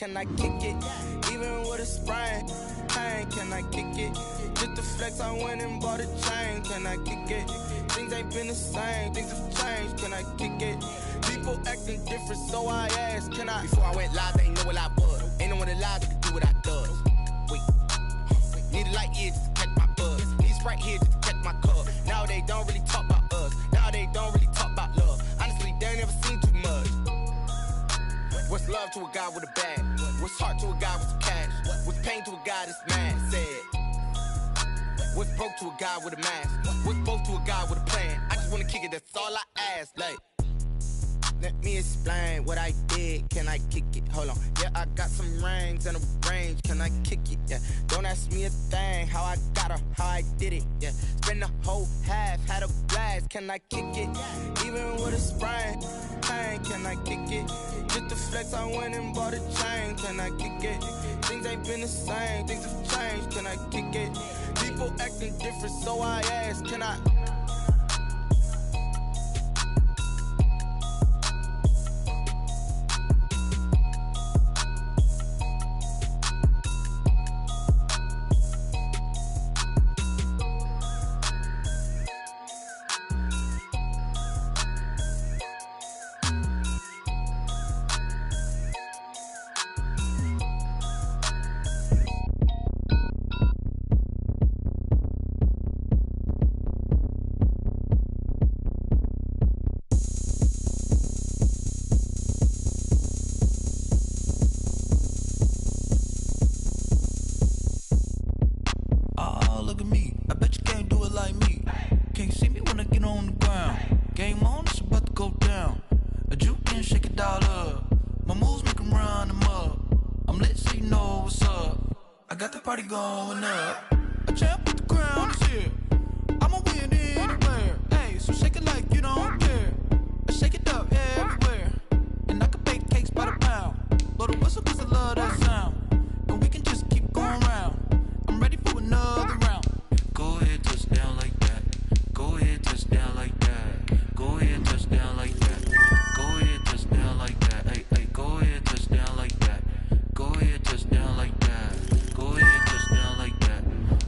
can I kick it? Even with a sprain, pain, can I kick it? Just to flex, I went and bought a chain, can I kick it? Things ain't been the same, things have changed, can I kick it? People acting different, so I asked, can I? Before I went live, they ain't know what I was. Ain't no one alive that could do what I does. Wait, need a light here just to catch my buzz. Need Sprite here just to catch my cup. Now they don't really talk about us. Now they don't really talk about love. Honestly, they ain't never seen too much. What's love to a guy with a bag? What's heart to a guy with some cash? What's pain to a guy that's mad? Said. What's broke to a guy with a mask? What's both to a guy with a plan? I just wanna kick it, that's all I ask. Like, let me explain what I did. Can I kick it? Hold on. Yeah, I got some rings and a range. Can I kick it? Yeah. Don't ask me a thing. How I got her, how I did it. Yeah. Spend the whole half, had a blast. Can I kick it? Even with a sprain, pain. Can I kick it? Just to flex, I went and bought a chain. Can I kick it? Things ain't been the same. Things have changed. Can I kick it? People acting different, so I ask, can I? Party going up. A champ with the crown is here. I'ma win anywhere. Hey, so shake it like you don't care. I shake it up everywhere. And I can bake cakes by the pound. Blow the whistle cause I love that sound. And we can just keep going round. I'm ready for another round. Go ahead, touch down like that. Go ahead, touch down like that. Go ahead, touch down like that. Go ahead, touch down like that. Hey, hey, go ahead, touch down like that. Go ahead, touch down like that. Go ahead, touch down like that.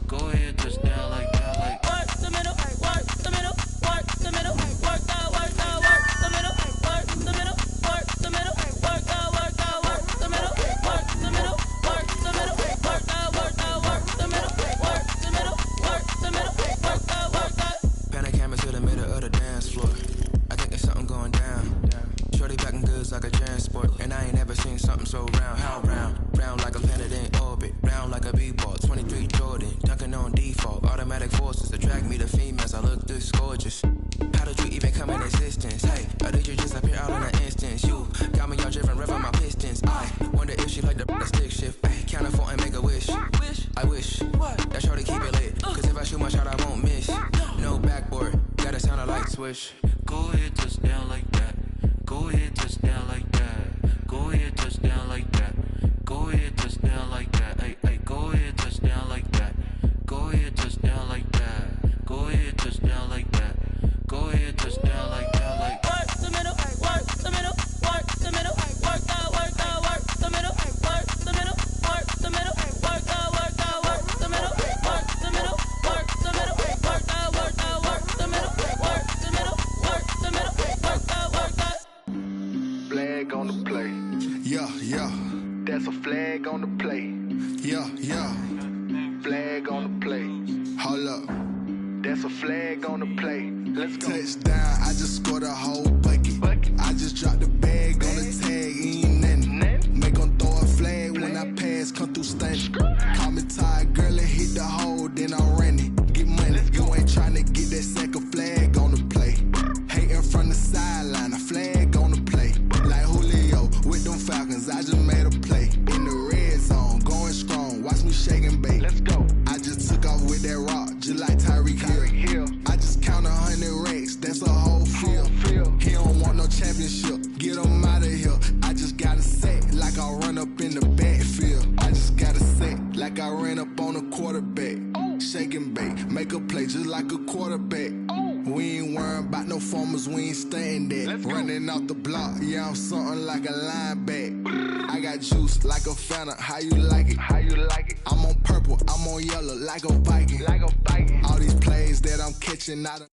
Go ahead, touch down like that. Like work the middle, work the middle, work the middle, work that, work that, work the middle, work the middle, work the middle, work that, work that, work the middle, work the middle, work the middle, work that, work that, work the middle, work the middle, work the middle, work that, work that. Pan that camera to the middle of the dance floor. I think there's something going down. Shorty packing goods like a transport, and I ain't never seen something so round. How round? Round like a planet in orbit, round like a b-ball. 23 Jordan, dunking on default. Automatic forces attract me to females. I look this gorgeous. How did you even come in existence? Hey, or did you just appear out in an instance? You got me all driven, revving my pistons. I wonder if she like the stick shift. Hey, count it for and make a wish. I wish that shorty keep it lit. Cause if I shoot my shot, I won't miss. No backboard, gotta sound a light switch. Go ahead, touch down like that. Go ahead, touch down like that. Go ahead, touch down like that. Go ahead, touch down like that. Hey, hey, go ahead, touch down like that. Go ahead, touch down like that. Go ahead, touch down like that. Go ahead, touch down like that. Like work the middle, work the middle, work the middle, work that, work that, work the middle, work the middle, work the middle, work that, work that, work the middle, work the middle, work the middle, work that, work that, work the middle, work the middle, work the middle, work that, work that. Flag on the play. Yeah, yeah. That's a flag on the play. Yeah, yeah. Flag on the play. Hold up. That's a flag on the play. Let's go. Touchdown, I just scored a whole bucket. I just dropped the bag on the tag, ain't nothing. Make 'em throw a flag when I pass, come through stunning. Call me tired, girl, and hit the hole, then I'm running. Get money, you ain't tryna get that second flag on the play. Hating from the sideline, a flag on the play. Like Julio with them Falcons, I just made a play. In the red zone, going strong, watch me shake and bake. Let's go. I just took off with that rock, just like Tyreek Hill. I just count 100 racks, that's a whole field. He don't want no championship, get him out of here. I just gotta say, like I run up in the backfield. I just gotta say, like I ran up on a quarterback. Shake and bake, make a play just like a quarterback. We ain't worrying about no formers, we ain't staying there. Running off the block, yeah, I'm something like a linebacker. I got juice like a Fanta, how you like it? How you like it? I'm on purple, I'm on yellow, like a Viking. Like a Viking. All these plays that I'm catching out of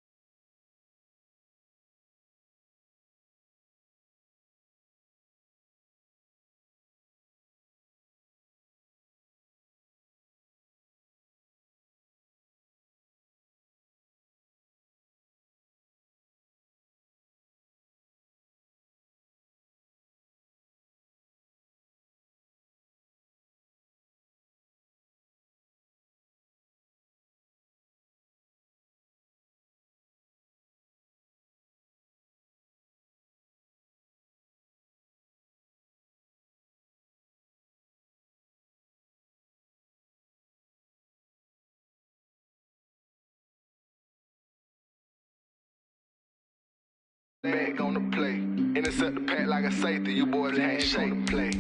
bag on the play. Intercept the pack like a safety, you boys can't shake the play.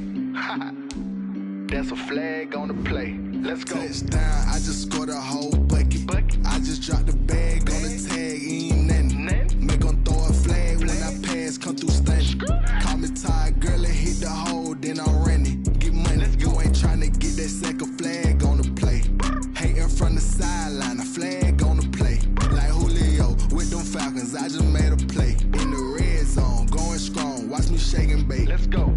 That's a flag on the play. Let's go. Touchdown, I just scored a whole bucket. I just dropped the bag on the tag, ain't nothing. Make 'em throw a flag when I pass, come through stunning. Call me tired, girl, and hit the hole, then I'm running. Get money, you ain't tryna get that second flag on the play. Hating from the sideline, a flag on the play. Like Julio with them Falcons, I just made a play. In the red zone, going strong, watch me shake and bake. Let's go.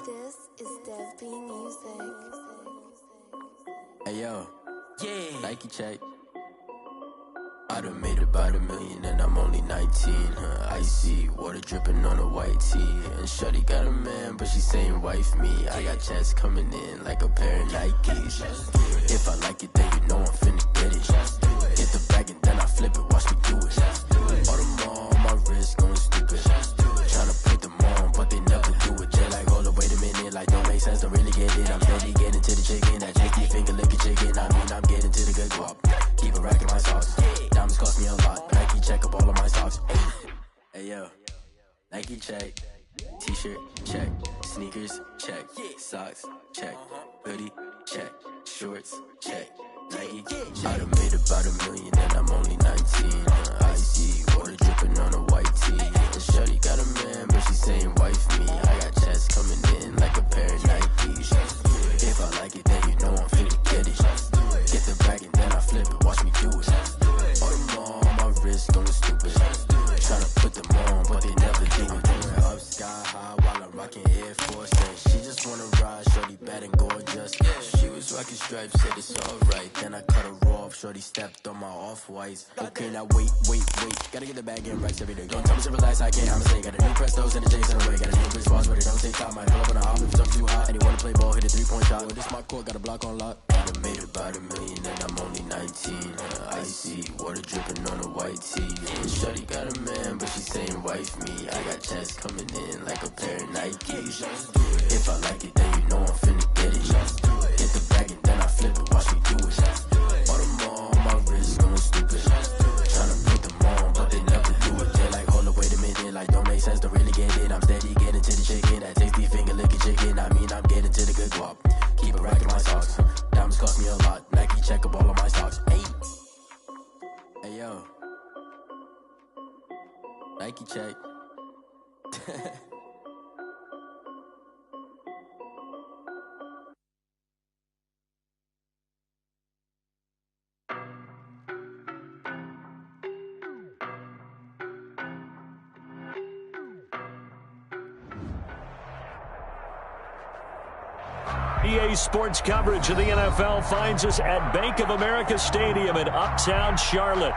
This is Dev B Music. Hey yo, Nike check. I done made about $1 million and I'm only 19. Icy water dripping on a white tee. And shorty got a man, but she saying wife me. I got checks coming in like a pair of Nikes. If I like it, then you know I'm finna get it. Get the bag and then I flip it, watch me do it. All the more on my wrist going stupid. Tryna put them on, but they never do it. They're like, hold up, wait a minute, like don't make sense, don't really get it. I'm steady getting to the chicken, that chicky finger licking chicken. I mean, I'm getting to the good guap. Keep a rack in my socks. Diamonds cost me a lot. Nike check up all of my socks. Hey yo, Nike check. T-shirt check. Sneakers check. Socks check. Hoodie check. Shorts check. Nike. I done made about $1 million and I'm only 19. Icy water dripping on a white tee. And shorty got a man, but she saying wife me. I got checks coming in like a pair of Nikes. If I like it, then you know I'm finna get it. Get the bag and then I flip it, watch me do it. All the more on my wrist going stupid. Tryna put them on, but they never do it. Up sky high while I'm rocking Air Force. And she just wanna ride, shorty bad and gorgeous. She was rocking stripes, said it's alright. Then I cut her off, shorty stepped on my off-whites. Okay, now wait. Gotta get the bag in racks every day. Don't tell me to relax, I can't, I'm say. Got a new Prestos and a J's in the way. Got a new bitch boss, but it don't take time. Might pull up on a hop if it's up too hot. And he wanna play ball, hit a 3-point shot. Well, this my court, got a block on lock. I done made about $1 million and I'm only 19. Icy water dripping on a white tee. And shorty got a man, but she saying wife me. I got checks coming in like a pair of Nikes. If I like it, then you know I'm finna get it. Get the bag and then I flip it, watch me do it. All the more on my wrist going stupid. Tryna put them on, but they never do it. They're like, hold up, wait a minute, like don't make sense, don't really get it. I'm steady getting to the chicken, that tasty finger licking chicken. I mean, I'm getting to the good guap. Keep a rack in my socks. Diamonds cost me a lot. Nike check up all of my socks. Hey yo, Nike check. EA Sports coverage of the NFL finds us at Bank of America Stadium in Uptown Charlotte.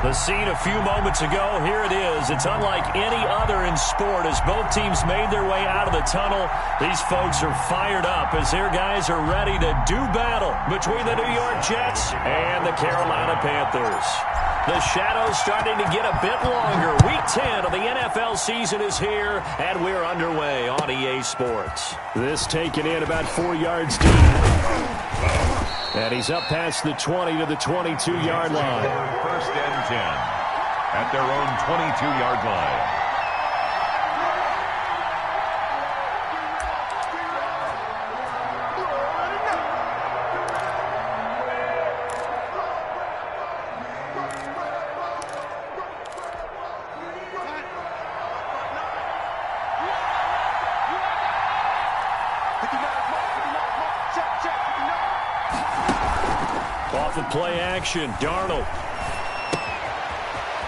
The scene a few moments ago, here it is. It's unlike any other in sport as both teams made their way out of the tunnel. These folks are fired up as their guys are ready to do battle between the New York Jets and the Carolina Panthers. The shadow's starting to get a bit longer. Week 10 of the NFL season is here, and we're underway on EA Sports. This taken in about 4 yards deep. And he's up past the 20 to the 22-yard line. First and 10 at their own 22-yard line. off of play action. Darnold.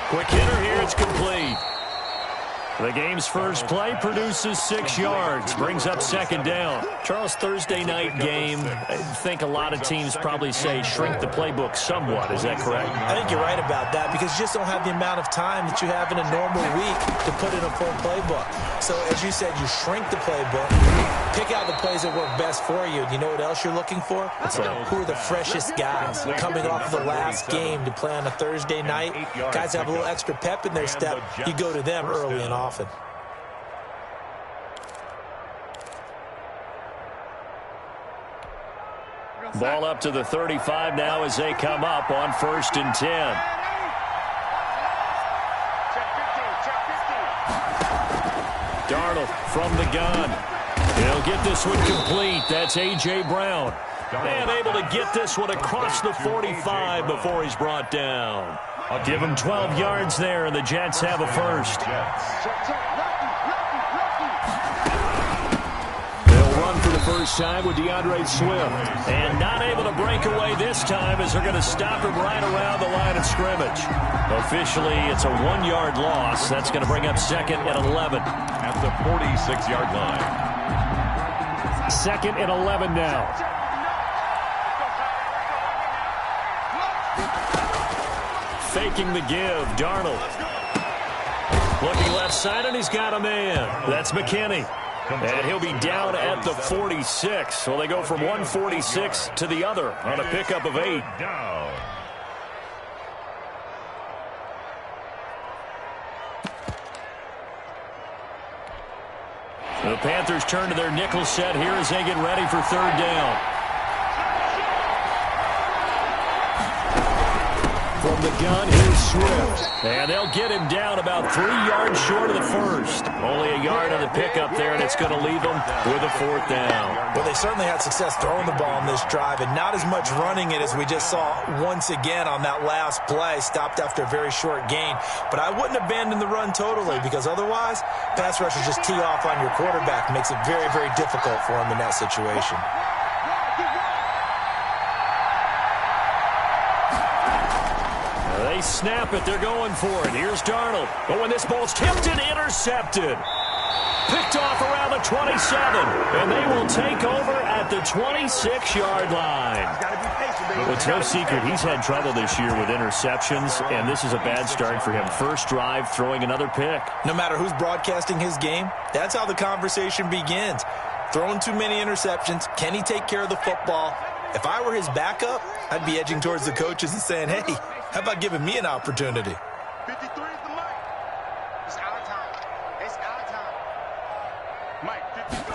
Quick hitter here. It's complete. The game's first play produces 6 yards, brings up second down. Charles, Thursday night game, I think a lot of teams probably say shrink the playbook somewhat. Is that correct? I think you're right about that because you just don't have the amount of time that you have in a normal week to put in a full playbook. So, as you said, you shrink the playbook, pick out the plays that work best for you. You know what else you're looking for? Who are the freshest guys coming off the last game to play on a Thursday night? Guys have a little extra pep in their step. You go to them early and often. Ball up to the 35 now as they come up on 1st and 10. Darnold from the gun. He'll get this one complete. That's A.J. Brown. And able to get this one across the 45 before he's brought down. I'll give him 12 yards there, and the Jets have a first. They'll run for the first time with DeAndre Swift. And not able to break away this time as they're going to stop him right around the line of scrimmage. Officially, it's a 1-yard loss. That's going to bring up 2nd and 11. At the 46-yard line. 2nd and 11 now. Faking the give, Darnold. Looking left side, and he's got a man. That's McKinney. And he'll be down at the 46. So they go from 146 to the other on a pickup of 8. The Panthers turn to their nickel set here as they get ready for 3rd down. From the gun, here's Swift. And they'll get him down about 3 yards short of the first. Only a yard on the pickup there, and it's going to leave them with a 4th down. Well, they certainly had success throwing the ball on this drive, and not as much running it as we just saw once again on that last play. Stopped after a very short gain. But I wouldn't abandon the run totally, because otherwise, pass rushers just tee off on your quarterback. Makes it very, very difficult for him in that situation. They snap it. They're going for it. Here's Darnold. But when this ball's tipped and intercepted. Picked off around the 27. And they will take over at the 26-yard line. Well, it's no secret he's had trouble this year with interceptions, and this is a bad start for him. First drive, throwing another pick. No matter who's broadcasting his game, that's how the conversation begins. Throwing too many interceptions. Can he take care of the football? If I were his backup, I'd be edging towards the coaches and saying, hey, how about giving me an opportunity? 53 is the mic. It's our time. It's our time. Mike, 53.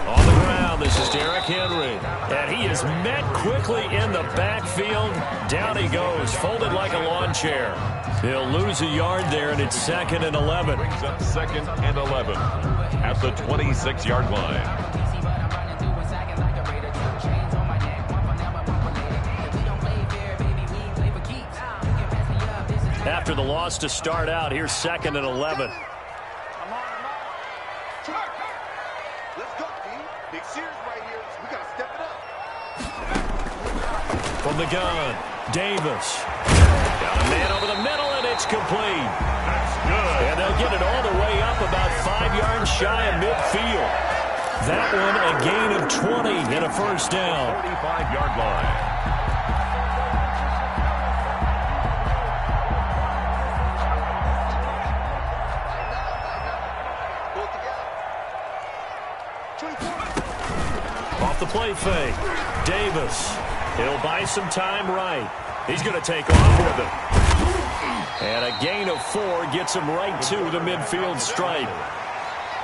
On the ground, this is Derrick Henry. And he is met quickly in the backfield. Down he goes, folded like a lawn chair. He'll lose a yard there, and it's 2nd and 11. Brings up 2nd and 11 at the 26-yard line. After the loss to start out, here's 2nd and 11. Let's go, team. Big series right here. We got to step it up. From the gun, Davis. Got a man over the middle, and it's complete. That's good. And they'll get it all the way up about 5 yards shy of midfield. That one a gain of 20 and a first down. 45-yard line. Off the play fake, Davis. He'll buy some time right. He's going to take off with it. And a gain of 4 gets him right to the midfield stripe.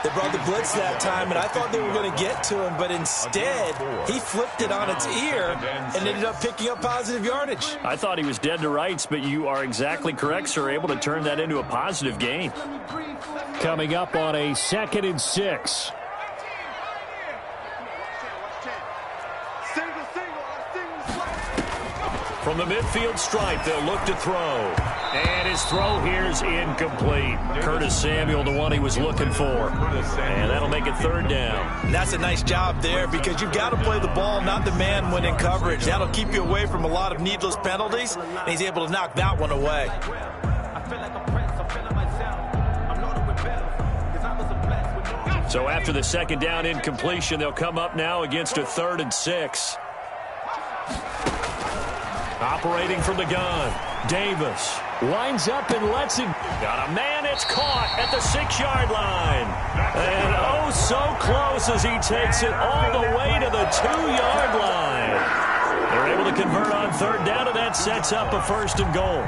They brought the blitz that time, and I thought they were going to get to him, but instead, he flipped it on its ear and ended up picking up positive yardage. I thought he was dead to rights, but you are exactly correct, sir. Able to turn that into a positive gain. Coming up on a 2nd and 6. From the midfield stripe, they'll look to throw. And his throw here's incomplete. Curtis Samuel, the one he was looking for. And that'll make it third down. And that's a nice job there because you've got to play the ball, not the man when in coverage. That'll keep you away from a lot of needless penalties, and he's able to knock that one away. So after the second down incompletion, they'll come up now against a 3rd and 6. Operating from the gun, Davis lines up and lets it. Got a man, it's caught at the 6-yard line. And oh, so close as he takes it all the way to the 2-yard line. They're able to convert on 3rd down, and that sets up a 1st and goal.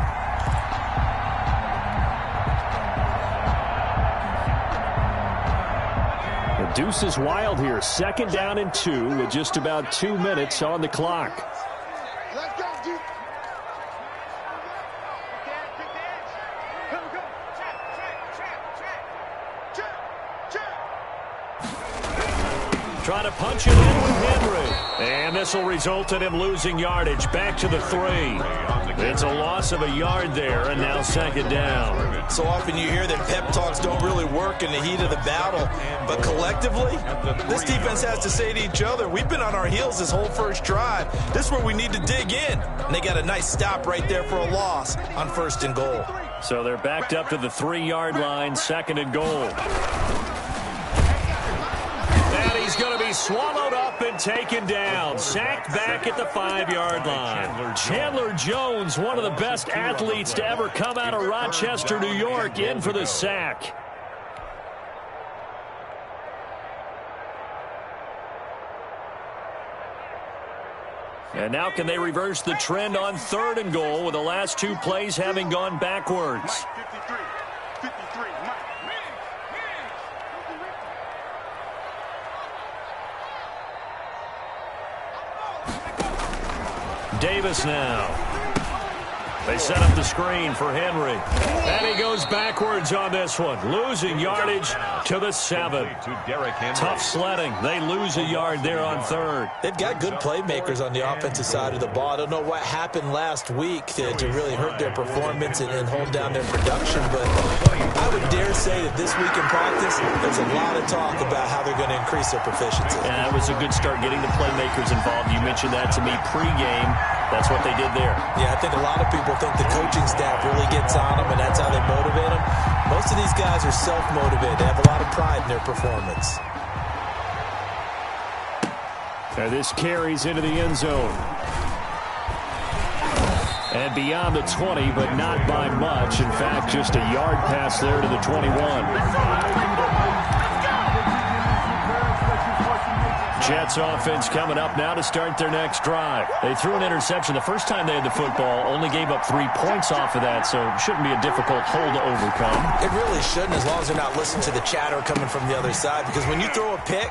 The deuce is wild here. 2nd down and 2 with just about 2 minutes on the clock. Trying to punch it in with Henry. And this will result in him losing yardage. Back to the 3. It's a loss of a yard there, and now 2nd down. So often you hear that pep talks don't really work in the heat of the battle. But collectively, this defense has to say to each other, we've been on our heels this whole first drive. This is where we need to dig in. And they got a nice stop right there for a loss on 1st and goal. So they're backed up to the 3-yard line, 2nd and goal. He's going to be swallowed up and taken down. Sacked back at the 5-yard line. Chandler Jones, one of the best athletes to ever come out of Rochester, New York, in for the sack. And now can they reverse the trend on 3rd and goal with the last 2 plays having gone backwards? Davis now. They set up the screen for Henry. And he goes backwards on this one. Losing yardage to the 7. Tough sledding. They lose a yard there on 3rd. They've got good playmakers on the offensive side of the ball. I don't know what happened last week to really hurt their performance and hold down their production, but I would dare say that this week in practice, there's a lot of talk about how they're going to increase their proficiency. Yeah, that was a good start getting the playmakers involved. You mentioned that to me pregame. That's what they did there. Yeah, I think a lot of people think the coaching staff really gets on them, and that's how they motivate them. Most of these guys are self-motivated. They have a lot of pride in their performance. And this carries into the end zone. And beyond the 20, but not by much. In fact, just a yard pass there to the 21. Jets offense coming up now to start their next drive. They threw an interception the first time they had the football, only gave up 3 points off of that, so it shouldn't be a difficult hole to overcome. It really shouldn't, as long as they're not listening to the chatter coming from the other side, because when you throw a pick,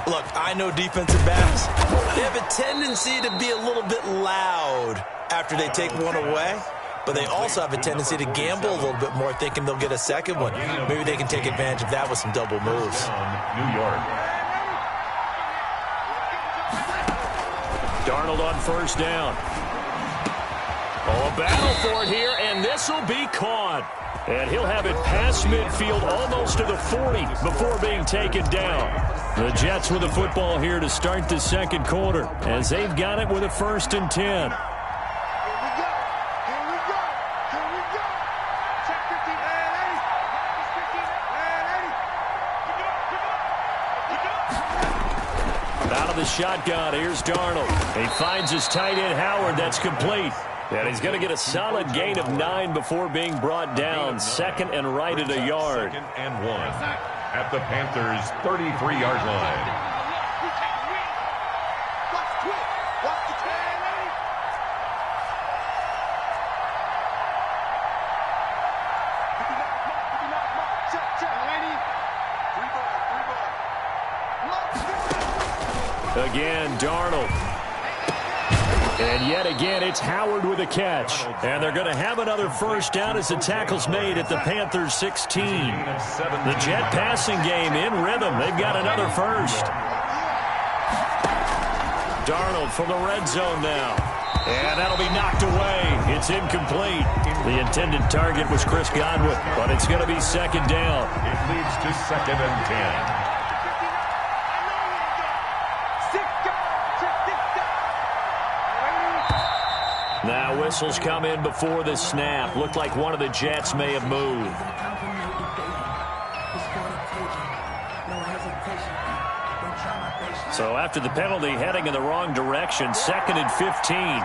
look, I know defensive backs, they have a tendency to be a little bit loud after they take one away, but they also have a tendency to gamble a little bit more, thinking they'll get a second one. Maybe they can take advantage of that with some double moves. New York. Darnold on 1st down. Oh, a battle for it here, and this will be caught. And he'll have it past midfield almost to the 40 before being taken down. The Jets with the football here to start the 2nd quarter, as they've got it with a 1st and 10. The shotgun. Here's Darnold. He finds his tight end Howard. That's complete. And he's going to get a solid gain of 9 before being brought down. 2nd and right at a yard. 2nd and 1 at the Panthers' 33-yard line. Again, Darnold. And yet again, it's Howard with a catch. And they're going to have another 1st down as the tackle's made at the Panthers' 16. The Jet passing game in rhythm. They've got another 1st. Darnold from the red zone now. And that'll be knocked away. It's incomplete. The intended target was Chris Godwin, but it's going to be second down. It leads to 2nd and 10. Now whistles come in before the snap. Looked like one of the Jets may have moved. So after the penalty, heading in the wrong direction, 2nd and 15.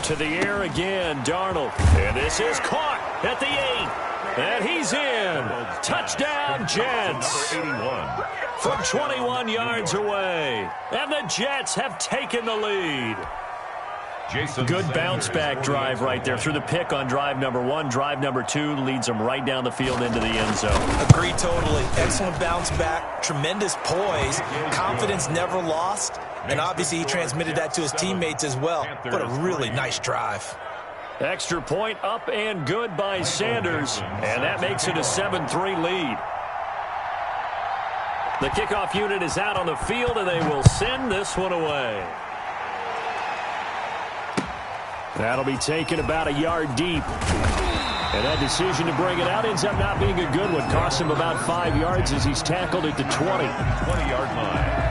To the air again, Darnold. And this is caught at the 8. And he's in. Touchdown, Jets. From 21 yards away. And the Jets have taken the lead. Good bounce-back drive right there. Through the pick on drive number 1. Drive number 2 leads them right down the field into the end zone. Agree totally. Excellent bounce-back. Tremendous poise. Confidence never lost. And obviously he transmitted that to his teammates as well. What a really nice drive. Extra point up and good by Sanders. And that makes it a 7-3 lead. The kickoff unit is out on the field, and they will send this one away. That'll be taken about a yard deep. And that decision to bring it out ends up not being a good one. Costs him about 5 yards as he's tackled at the 20-yard line.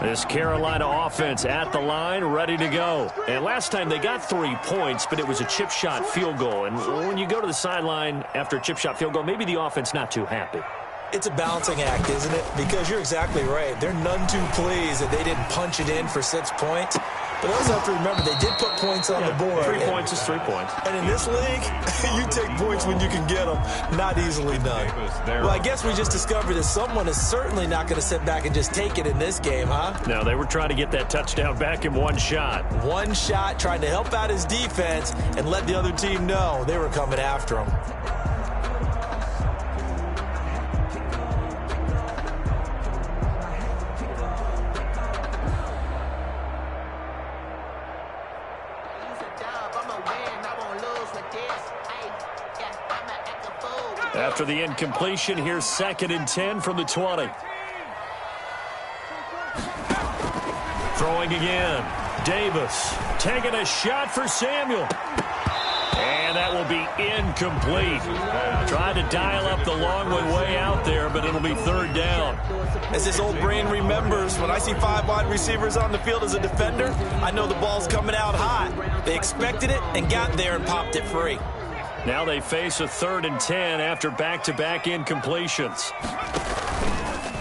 This Carolina offense at the line, ready to go. And last time they got 3 points, but it was a chip shot field goal. And when you go to the sideline after a chip shot field goal, maybe the offense not too happy. It's a balancing act, isn't it? Because you're exactly right. They're none too pleased that they didn't punch it in for 6 points. But they also have to remember they did put points on the board. 3 points is 3 points. And in this league, you take points when you can get them, not easily done. Well, I guess we just discovered that someone is certainly not going to sit back and just take it in this game, huh? No, they were trying to get that touchdown back in one shot. One shot, trying to help out his defense and let the other team know they were coming after him. After the incompletion, here's 2nd and 10 from the 20. Throwing again. Davis taking a shot for Samuel. And that will be incomplete. Trying to dial up the long way out there, but it'll be 3rd down. As this old brain remembers, when I see 5 wide receivers on the field as a defender, I know the ball's coming out hot. They expected it and got there and popped it free. Now they face a 3rd and 10 after back-to-back incompletions.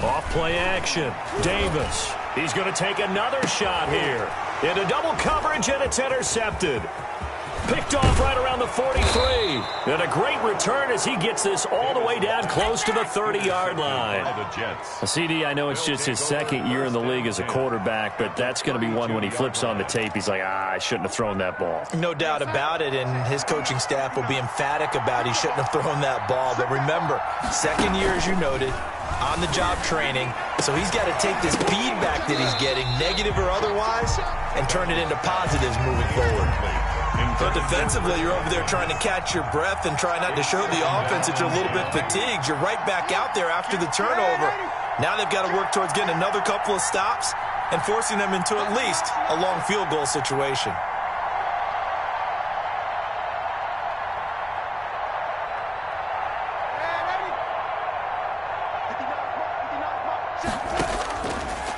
Off-play action. Davis. He's going to take another shot here. Into double coverage, and it's intercepted. Picked off right around the 43. And a great return as he gets this all the way down close to the 30-yard line. CD, I know it's just his 2nd year in the league as a quarterback, but that's going to be one when he flips on the tape. He's like, I shouldn't have thrown that ball. No doubt about it, and his coaching staff will be emphatic about he shouldn't have thrown that ball. But remember, 2nd year, as you noted, on-the-job training, so he's got to take this feedback that he's getting, negative or otherwise, and turn it into positives moving forward. But defensively, you're over there trying to catch your breath and try not to show the offense that you're a little bit fatigued. You're right back out there after the turnover. Now they've got to work towards getting another couple of stops and forcing them into at least a long field goal situation.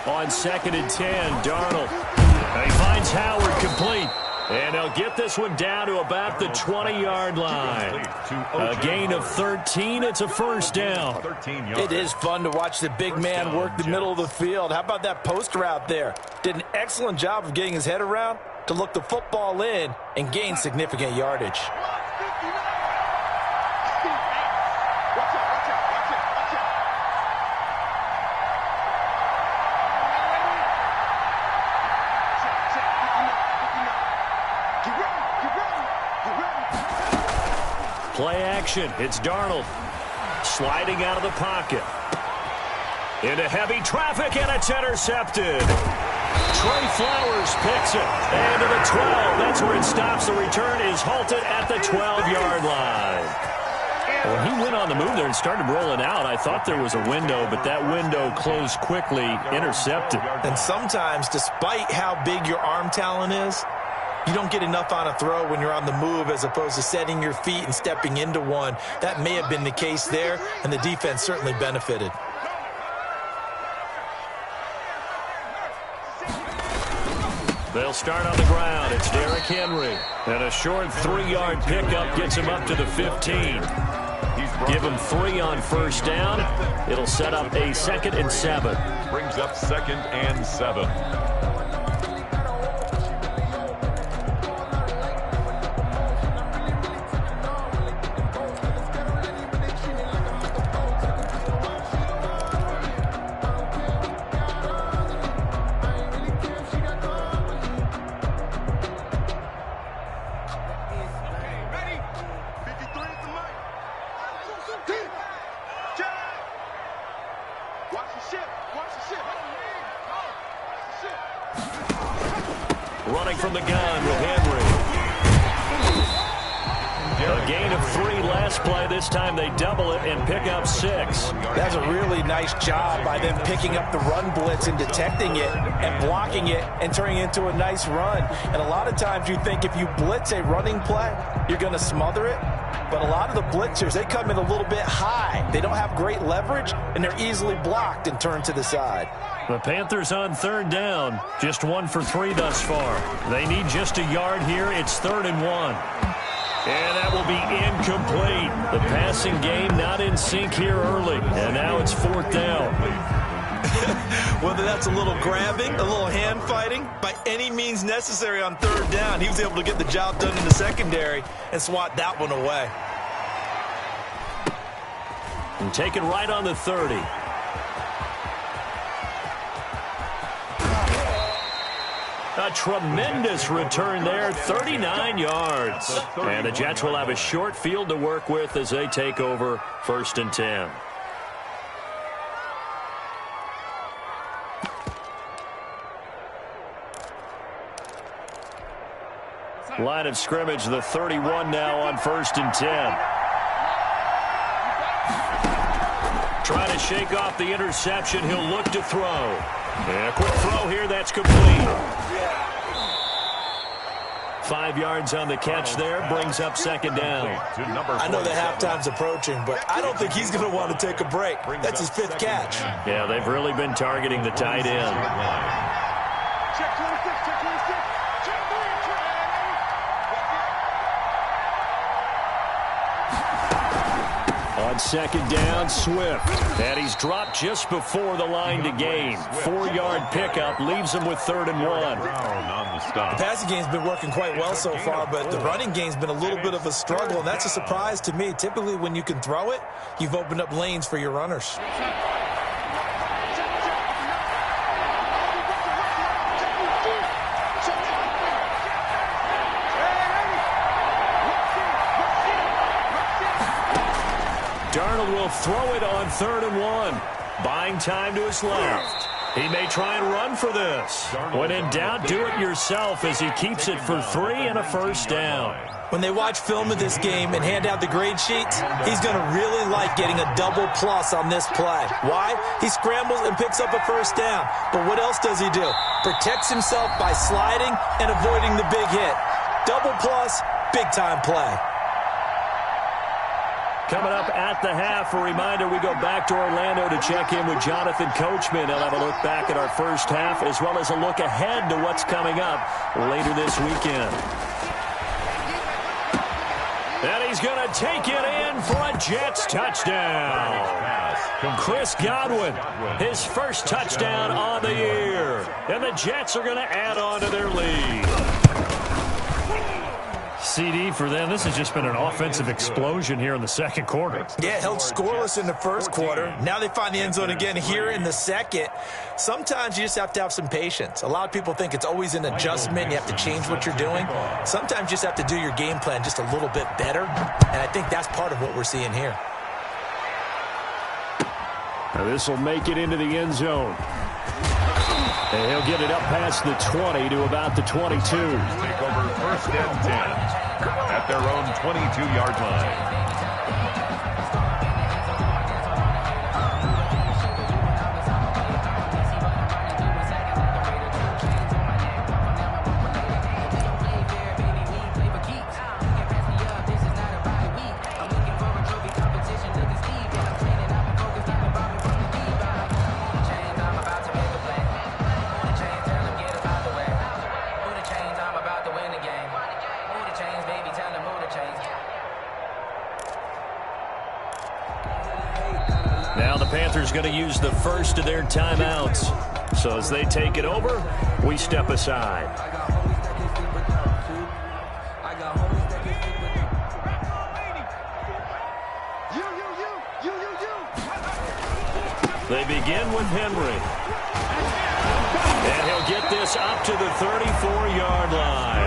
On 2nd and 10, Darnold. And he finds Howard complete. And they'll get this one down to about the 20-yard line. A gain of 13. It's a 1st down. It is fun to watch the big man work the middle of the field. How about that post route there? Did an excellent job of getting his head around to look the football in and gain significant yardage. Play action. It's Darnold. Sliding out of the pocket. Into heavy traffic, and it's intercepted. Trey Flowers picks it. And to the 12. That's where it stops. The return is halted at the 12-yard line. When he went on the move there and started rolling out, I thought there was a window, but that window closed quickly, intercepted. And sometimes, despite how big your arm talent is, you don't get enough on a throw when you're on the move as opposed to setting your feet and stepping into one. That may have been the case there, and the defense certainly benefited. They'll start on the ground. It's Derrick Henry. And a short 3-yard pickup gets him up to the 15. Give him 3 on first down. It'll set up a 2nd and 7. Brings up 2nd and 7. Running from the gun with Henry. A gain of 3 last play. This time they double it and pick up 6. That's a really nice job by them picking up the run blitz and detecting it and blocking it and turning it into a nice run. And a lot of times you think if you blitz a running play, you're going to smother it. But a lot of the blitzers, they come in a little bit high. They don't have great leverage, and they're easily blocked and turned to the side. The Panthers on 3rd down. Just 1 for 3 thus far. They need just a yard here. It's 3rd and 1. And that will be incomplete. The passing game not in sync here early. And now it's 4th down. Whether that's a little grabbing, a little hand fighting, by any means necessary on 3rd down, he was able to get the job done in the secondary and swat that one away. And taken right on the 30. A tremendous return there, 39 yards. And the Jets will have a short field to work with as they take over 1st and 10. Line of scrimmage, the 31 now on 1st and 10. Trying to shake off the interception. He'll look to throw. And a quick throw here. That's complete. 5 yards on the catch there. Brings up 2nd down. I know the halftime's approaching, but I don't think he's going to want to take a break. That's his 5th catch. Yeah, they've really been targeting the tight end. Check 26, check 26, check 3, On 2nd down, Swift. And he's dropped just before the line to gain. 4-yard pickup leaves him with 3rd and 1. The passing game's been working quite well so far, but the running game's been a little bit of a struggle, and that's a surprise to me. Typically, when you can throw it, you've opened up lanes for your runners. Darnold will throw it on 3rd and 1. Buying time to his left. He may try and run for this. When in doubt, do it yourself as he keeps it for 3 and a 1st down. When they watch film of this game and hand out the grade sheets, he's going to really like getting a double plus on this play. Why? He scrambles and picks up a 1st down. But what else does he do? Protects himself by sliding and avoiding the big hit. Double plus, big-time play. Coming up at the half, a reminder, we go back to Orlando to check in with Jonathan Coachman. He'll have a look back at our first half as well as a look ahead to what's coming up later this weekend. And he's going to take it in for a Jets touchdown. Chris Godwin, his first touchdown on the year. And the Jets are going to add on to their lead. CD for them. This has just been an offensive explosion here in the second quarter. Yeah, held scoreless in the first quarter. Now they find the end zone again here in the second. Sometimes you just have to have some patience. A lot of people think it's always an adjustment. You have to change what you're doing. Sometimes you just have to do your game plan just a little bit better, and I think that's part of what we're seeing here. Now this will make it into the end zone. And he'll get it up past the 20 to about the 22. Take over 1st and 10 at their own 22-yard line. Now the Panthers going to use the first of their timeouts. So as they take it over, we step aside. They begin with Henry. And he'll get this up to the 34-yard line.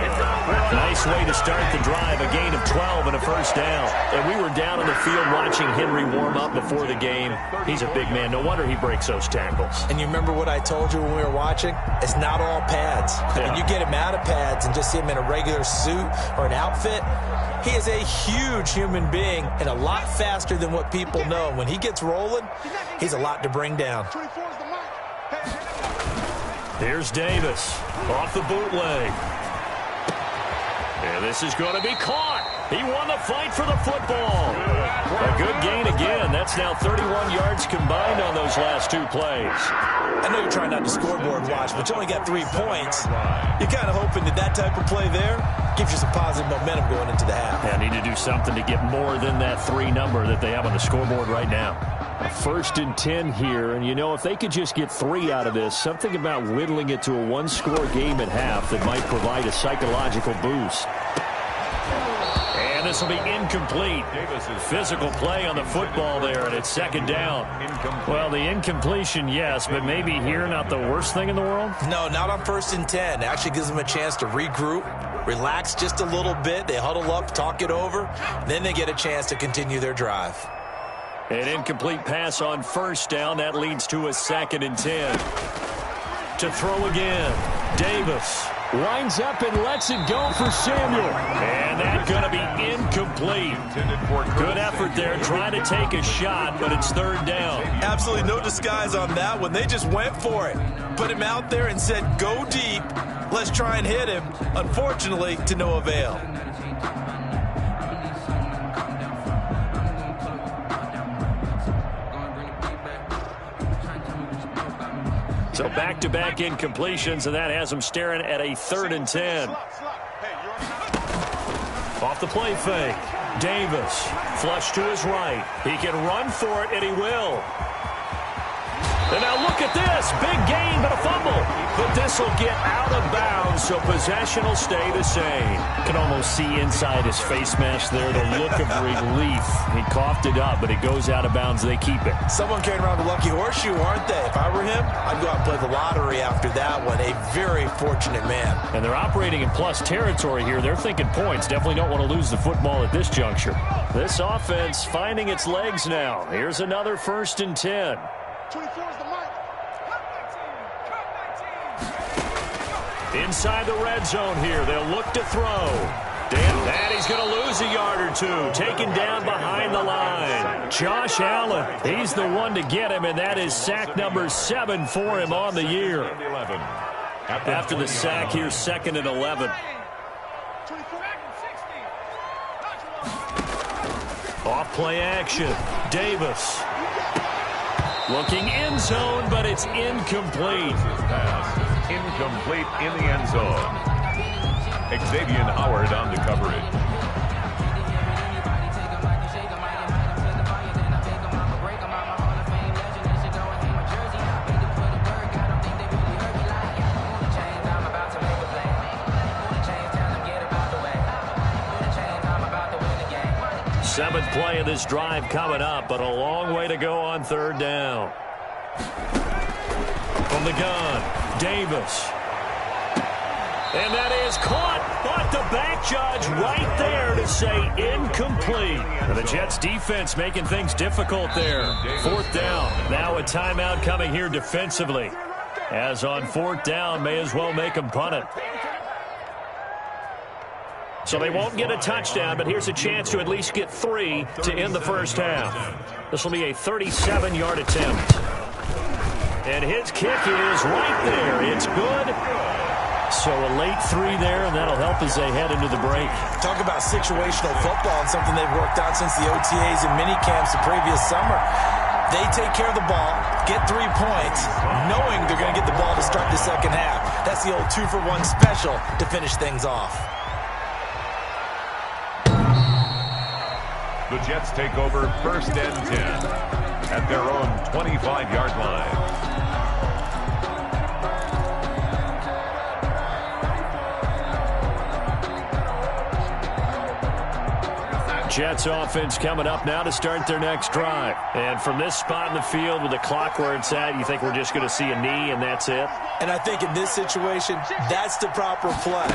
Nice way to start the drive, a gain of 12 and a first down. And we were down in the field watching Henry warm up before the game. He's a big man. No wonder he breaks those tackles. And you remember what I told you when we were watching? It's not all pads. Yeah. When you get him out of pads and just see him in a regular suit or an outfit, he is a huge human being and a lot faster than what people know. When he gets rolling, he's a lot to bring down. Here's Davis off the bootleg. And this is going to be caught. He won the fight for the football. A good gain again. That's now 31 yards combined on those last two plays. I know you're trying not to scoreboard watch, but you only got 3 points. You're kind of hoping that type of play there gives you some positive momentum going into the half. Yeah, need to do something to get more than that 3 number that they have on the scoreboard right now. A 1st and 10 here, and you know, if they could just get 3 out of this, something about whittling it to a 1-score game at half that might provide a psychological boost. And this will be incomplete. Physical play on the football there, and it's 2nd down. Well, the incompletion, yes, but maybe here not the worst thing in the world? No, not on 1st and 10. It actually gives them a chance to regroup, relax just a little bit. They huddle up, talk it over, then they get a chance to continue their drive. An incomplete pass on 1st down. That leads to a 2nd and 10. To throw again. Davis winds up and lets it go for Samuel. And that's going to be incomplete. Good effort there trying to take a shot, but it's 3rd down. Absolutely no disguise on that one. They just went for it. Put him out there and said, go deep. Let's try and hit him. Unfortunately, to no avail. So back-to-back incompletions, and that has them staring at a 3rd and 10. Off the play fake. Davis, flush to his right. He can run for it, and he will. And now look at this. Big gain, but a fumble. But this will get out of bounds, so possession will stay the same. Can almost see inside his face mask there the look of relief. He coughed it up, but it goes out of bounds. They keep it. Someone carrying around the lucky horseshoe, aren't they? If I were him, I'd go out and play the lottery after that one. A very fortunate man. And they're operating in plus territory here. They're thinking points. Definitely don't want to lose the football at this juncture. This offense finding its legs now. Here's another 1st and 10. 24 is the mic. Inside the red zone here. They'll look to throw. And he's going to lose a yard or 2. Taken down behind the line. Josh Allen, he's the one to get him, and that is sack number 7 for him on the year. After the sack, here's 2nd and 11. Off play action. Davis. Looking end zone, but it's incomplete. Incomplete in the end zone. Xavier Howard on the coverage. 7th play of this drive coming up, but a long way to go on 3rd down. From the gun, Davis. And that is caught, but the back judge right there to say incomplete. And the Jets defense making things difficult there. 4th down. Now a timeout coming here defensively. As on 4th down, may as well make them punt it. So they won't get a touchdown, but here's a chance to at least get 3 to end the first half. This will be a 37-yard attempt. And his kick is right there. It's good. So a late 3 there, and that'll help as they head into the break. Talk about situational football and something they've worked on since the OTAs and minicamps the previous summer. They take care of the ball, get 3 points, knowing they're going to get the ball to start the second half. That's the old 2-for-1 special to finish things off. The Jets take over 1st and 10 at their own 25-yard line. Jets offense coming up now to start their next drive. And from this spot in the field with the clock where it's at, you think we're just going to see a knee and that's it? And I think in this situation, that's the proper play.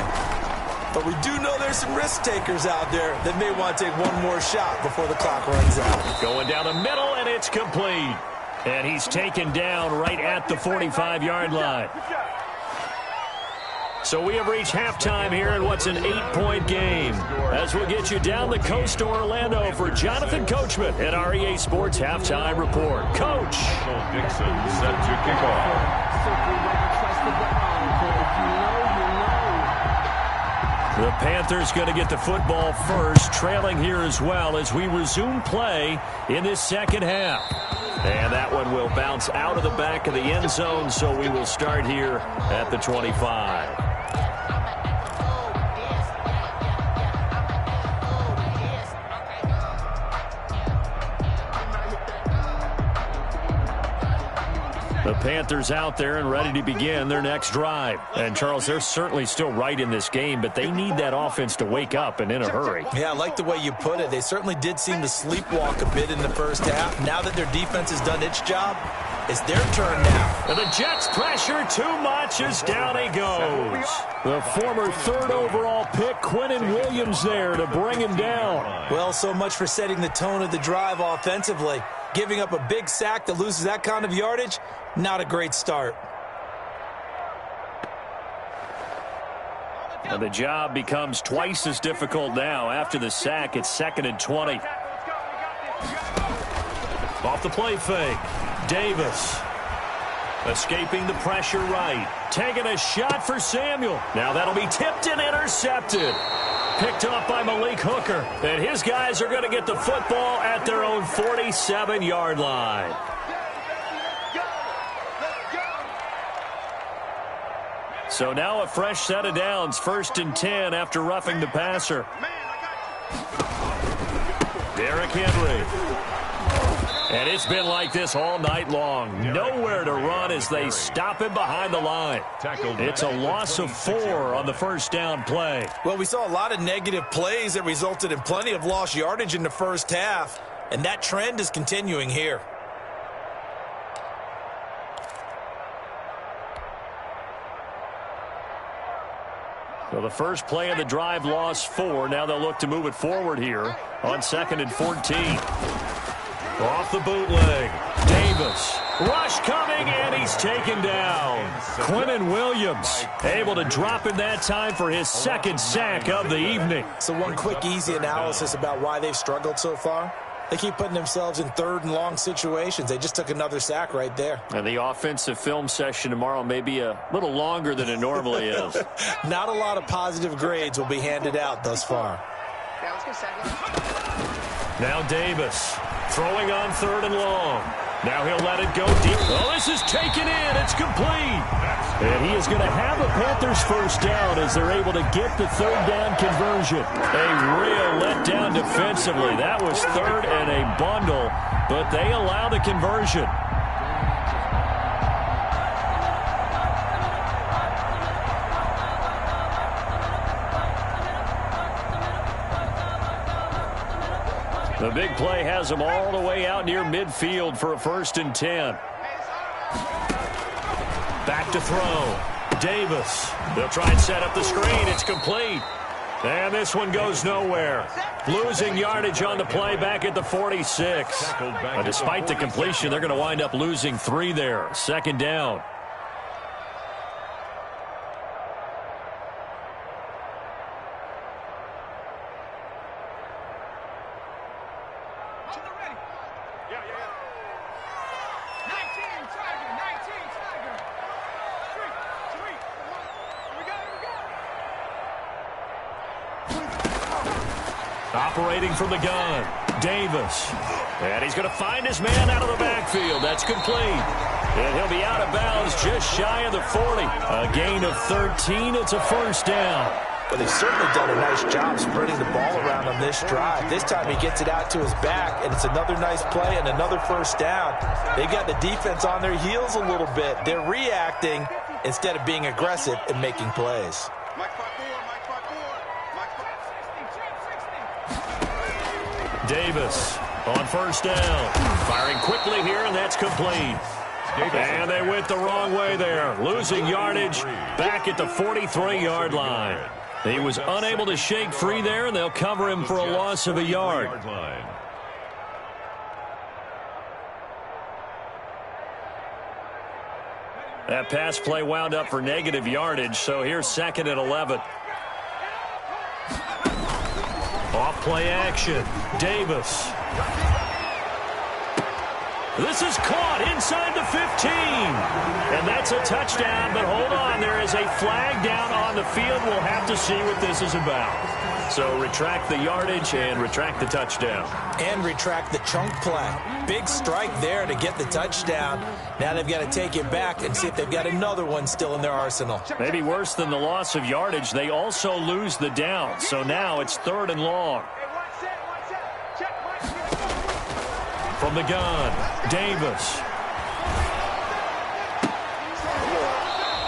But we do know there's some risk takers out there that may want to take one more shot before the clock runs out. Going down the middle, and it's complete. And he's taken down right at the 45-yard line. So we have reached halftime here in what's an 8-point game. As we'll get you down the coast to Orlando for Jonathan Coachman at our EA Sports Halftime Report. Coach. Dixon set to kick off. The Panthers going to get the football first, trailing here as well as we resume play in this second half. And that one will bounce out of the back of the end zone, so we will start here at the 25. The Panthers out there and ready to begin their next drive. And, Charles, they're certainly still right in this game, but they need that offense to wake up and in a hurry. Yeah, I like the way you put it. They certainly did seem to sleepwalk a bit in the first half. Now that their defense has done its job, it's their turn now. And the Jets pressure too much as down he goes. The former 3rd overall pick, Quinnen Williams, there to bring him down. Well, so much for setting the tone of the drive offensively. Giving up a big sack that loses that kind of yardage, not a great start. And the job becomes twice as difficult now. After the sack, it's 2nd and 20. Off the play fake. Davis. Escaping the pressure right. Taking a shot for Samuel. Now that'll be tipped and intercepted. Picked up by Malik Hooker. And his guys are going to get the football at their own 47-yard line. So now a fresh set of downs. 1st and 10 after roughing the passer. Derrick Henry. And it's been like this all night long. Nowhere to run as they stop him behind the line. It's a loss of 4 on the first down play. Well, we saw a lot of negative plays that resulted in plenty of lost yardage in the first half. And that trend is continuing here. So the first play of the drive lost 4. Now they'll look to move it forward here on 2nd and 14. Off the bootleg. Davis. Rush coming, and he's taken down. Quinnen Williams able to drop in that time for his 2nd sack of the evening. So one quick, easy analysis about why they've struggled so far. They keep putting themselves in 3rd and long situations. They just took another sack right there. And the offensive film session tomorrow may be a little longer than it normally is. Not a lot of positive grades will be handed out thus far. Now Davis throwing on 3rd and long. Now he'll let it go deep. Oh, this is taken in. It's complete. And he is going to have a Panthers first down as they're able to get the 3rd down conversion. A real letdown defensively. That was 3rd and a bundle, but they allow the conversion. The big play has them all the way out near midfield for a 1st and 10. Back to throw. Davis. They'll try and set up the screen. It's complete. And this one goes nowhere. Losing yardage on the play back at the 46. Despite the completion, they're going to wind up losing 3 there. 2nd down. Operating from the gun, Davis. And he's going to find his man out of the backfield. That's complete. And he'll be out of bounds just shy of the 40. A gain of 13. It's a 1st down. But they've certainly done a nice job spreading the ball around on this drive. This time he gets it out to his back, and it's another nice play and another 1st down. They've got the defense on their heels a little bit. They're reacting instead of being aggressive and making plays. Davis on 1st down. Firing quickly here, and that's complete. And they went the wrong way there. Losing yardage back at the 43-yard line. He was unable to shake free there, and they'll cover him for a loss of a yard. That pass play wound up for negative yardage, so here's 2nd and 11. Off play action. Davis. This is caught inside the 15. And that's a touchdown, but hold on. There is a flag down on the field. We'll have to see what this is about. So retract the yardage and retract the touchdown. And retract the chunk play. Big strike there to get the touchdown. Now they've got to take it back and see if they've got another one still in their arsenal. Maybe worse than the loss of yardage, they also lose the down. So now it's 3rd and long. From the gun, Davis.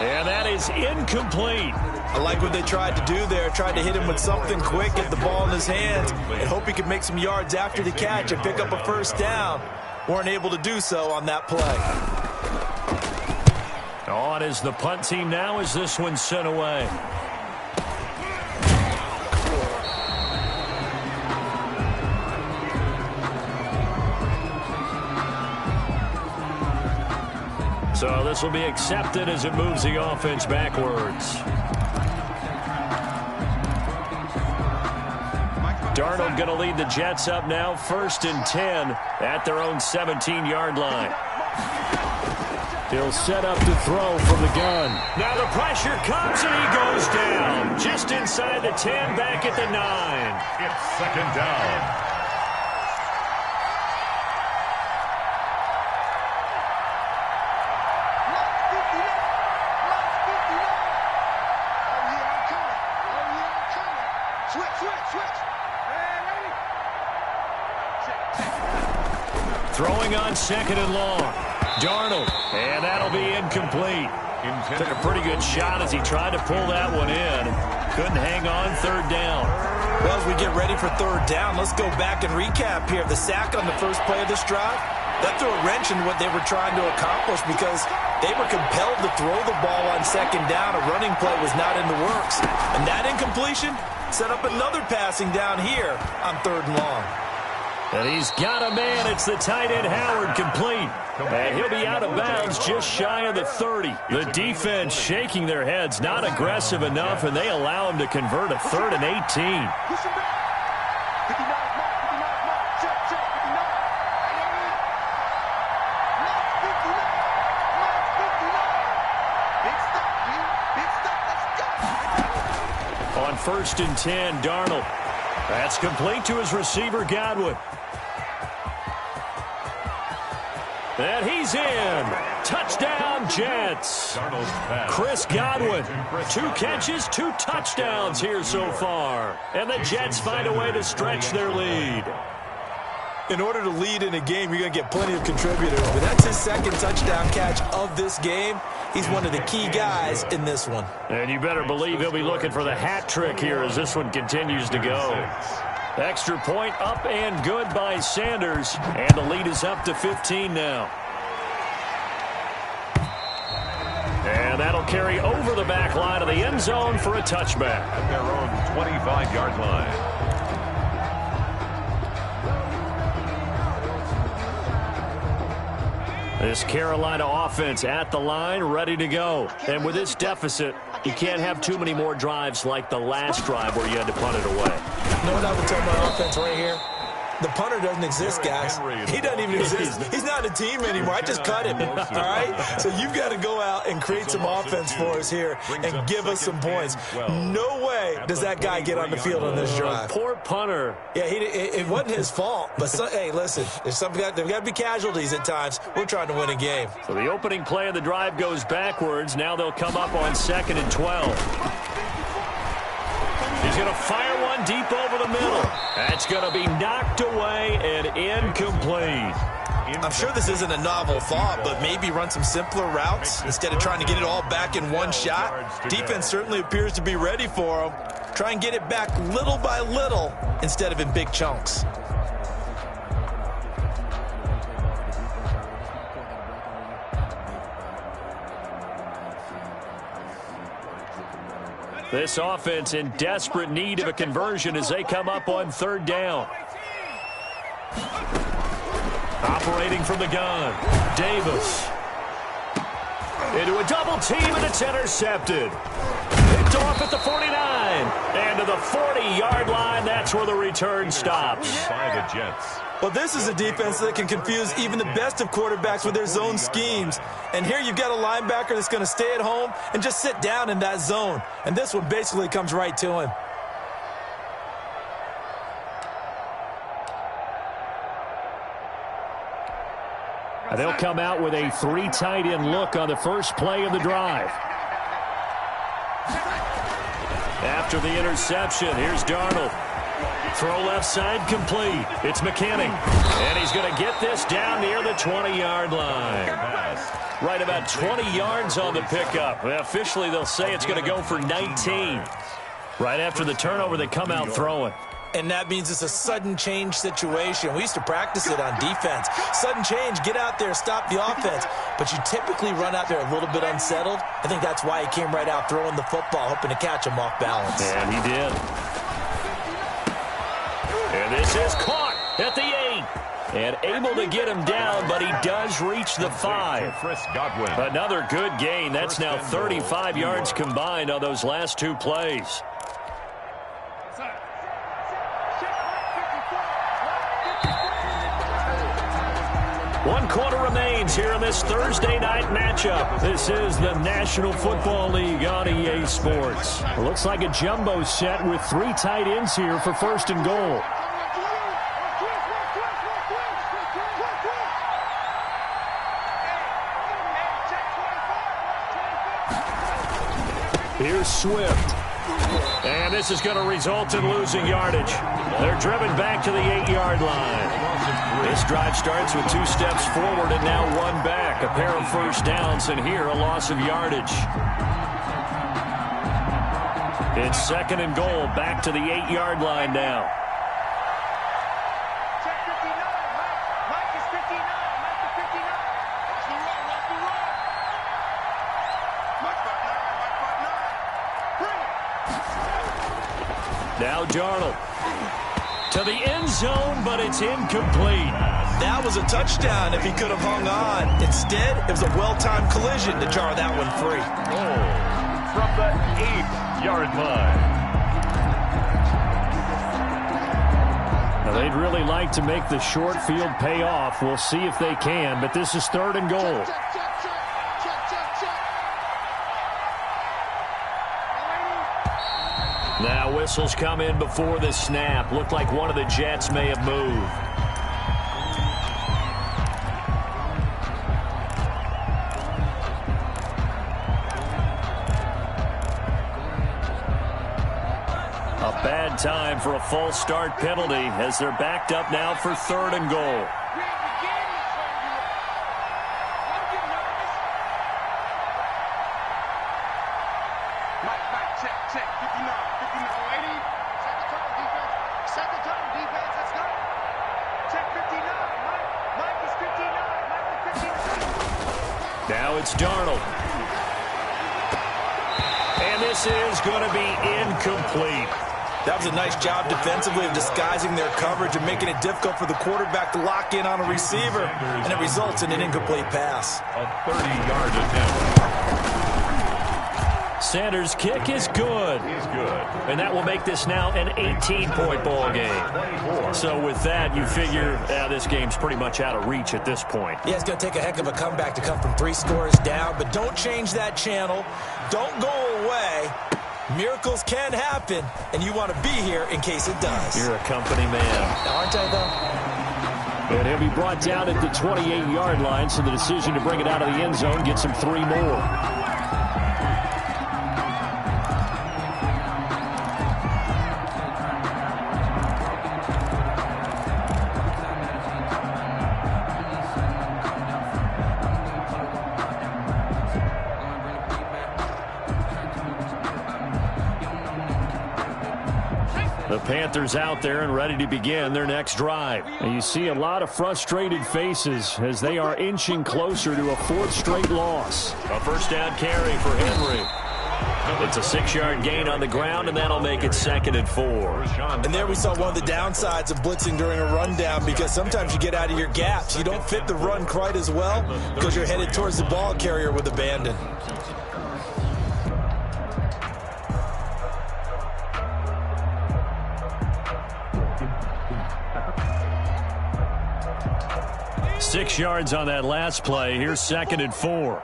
And that is incomplete. I like what they tried to do there. Tried to hit him with something quick, get the ball in his hands, and hope he could make some yards after the catch and pick up a 1st down. Weren't able to do so on that play. On is the punt team now as this one's sent away. So this will be accepted as it moves the offense backwards. Darnold going to lead the Jets up now, 1st and 10 at their own 17-yard line. He'll set up to throw from the gun. Now the pressure comes and he goes down. Just inside the 10, back at the 9. It's 2nd down. Throwing on 2nd and long. Darnold, and that'll be incomplete. Took a pretty good shot as he tried to pull that one in. Couldn't hang on. 3rd down. Well, as we get ready for 3rd down, let's go back and recap here. The sack on the first play of this drive, that threw a wrench in what they were trying to accomplish because they were compelled to throw the ball on 2nd down. A running play was not in the works. And that incompletion set up another passing down here on 3rd and long. And he's got a man. It's the tight end, Howard, complete. And he'll be out of bounds just shy of the 30. The defense shaking their heads, not aggressive enough, and they allow him to convert a 3rd and 18. On 1st and 10, Darnold. That's complete to his receiver, Godwin. And he's in. Touchdown, Jets. Chris Godwin. 2 catches, 2 touchdowns here so far. And the Jets find a way to stretch their lead. In order to lead in a game, you're going to get plenty of contributors. But that's his 2nd touchdown catch of this game. He's one of the key guys in this one. And you better believe he'll be looking for the hat trick here as this one continues to go. Extra point up and good by Sanders. And the lead is up to 15 now. And that'll carry over the back line of the end zone for a touchback. At their own 25-yard line. This Carolina offense at the line, ready to go. And with this deficit, you can't have too many more drives like the last drive where you had to punt it away. You know what I would tell my offense right here? The punter doesn't exist, guys. He doesn't even exist. He's not a team anymore. I just cut him, all right? So you've got to go out and create some offense for us here and give us some points. No way does that guy get on the field on this drive. Poor punter. Yeah, it wasn't his fault. But, hey, listen, there's got to be casualties at times. We're trying to win a game. So the opening play of the drive goes backwards. Now they'll come up on 2nd and 12. He's going to fire one deep over the middle. That's going to be knocked away and incomplete. I'm sure this isn't a novel thought, but maybe run some simpler routes instead of trying to get it all back in one shot. Defense certainly appears to be ready for him. Try and get it back little by little instead of in big chunks. This offense in desperate need of a conversion as they come up on 3rd down. Operating from the gun, Davis. Into a double team, and it's intercepted. Picked off at the 49. And to the 40-yard line, that's where the return stops. By the Jets. Well, this is a defense that can confuse even the best of quarterbacks with their zone schemes. And here you've got a linebacker that's going to stay at home and just sit down in that zone. And this one basically comes right to him. They'll come out with a 3 tight end look on the first play of the drive. After the interception, here's Darnold. Throw left side complete. It's McKinney. And he's going to get this down near the 20-yard line. Right about 20 yards on the pickup. Well, officially, they'll say it's going to go for 19. Right after the turnover, they come out throwing. And that means it's a sudden change situation. We used to practice it on defense. Sudden change, get out there, stop the offense. But you typically run out there a little bit unsettled. I think that's why he came right out throwing the football, hoping to catch him off balance. And he did. And this is caught at the 8. And able to get him down, but he does reach the 5. Another good gain. That's now 35 yards combined on those last 2 plays. One quarter remains here in this Thursday night matchup. This is the National Football League on EA Sports. It looks like a jumbo set with 3 tight ends here for 1st and goal. Here's Swift. And this is going to result in losing yardage. They're driven back to the 8-yard line. This drive starts with 2 steps forward and now 1 back. A pair of first downs, and here a loss of yardage. It's 2nd and goal, back to the 8-yard line now. Now Darnold to the end zone, but it's incomplete. That was a touchdown if he could have hung on. Instead, it was a well-timed collision to jar that one free. From the 8-yard line. Now, they'd really like to make the short field pay off. We'll see if they can, but this is 3rd and goal. Now whistles come in before the snap. Looked like one of the Jets may have moved. A bad time for a false start penalty as they're backed up now for 3rd and goal. Set the time, defense. Let's go. Check 59. Mike is 59. Mike is 59. Now it's Darnold. And this is going to be incomplete. That was a nice job defensively of disguising their coverage and making it difficult for the quarterback to lock in on a receiver, and it results in an incomplete pass. A 30-yard attempt. Sanders' kick is good. He's good. And that will make this now an 18-point ball game. So with that, you figure this game's pretty much out of reach at this point. Yeah, it's going to take a heck of a comeback to come from 3 scores down, but don't change that channel. Don't go away. Miracles can happen, and you want to be here in case it does. You're a company man. Aren't I, though? And he'll be brought down at the 28-yard line, so the decision to bring it out of the end zone gets him 3 more. The Panthers out there and ready to begin their next drive. And you see a lot of frustrated faces as they are inching closer to a 4th straight loss. A first down carry for Henry. It's a 6-yard gain on the ground, and that'll make it 2nd and 4. And there we saw one of the downsides of blitzing during a rundown, because sometimes you get out of your gaps. You don't fit the run quite as well because you're headed towards the ball carrier with abandon. Six yards on that last play. Here's 2nd and 4.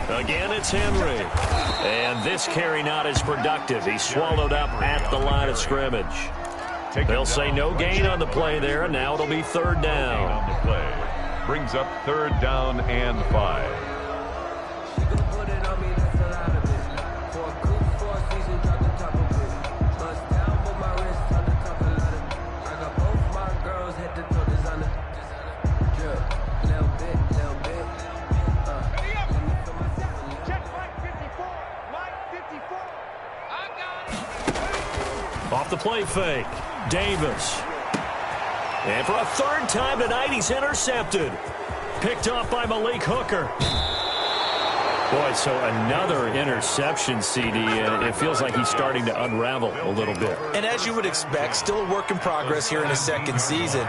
Again, it's Henry. And this carry not as productive. He's swallowed up at the line of scrimmage. They'll say no gain on the play there, and now it'll be 3rd down. On the play. Brings up 3rd down and 5. Off the play fake, Davis. And for a 3rd time tonight, he's intercepted. Picked off by Malik Hooker. Boy, so another interception, CD, and it feels like he's starting to unravel a little bit. And as you would expect, still a work in progress here in his 2nd season.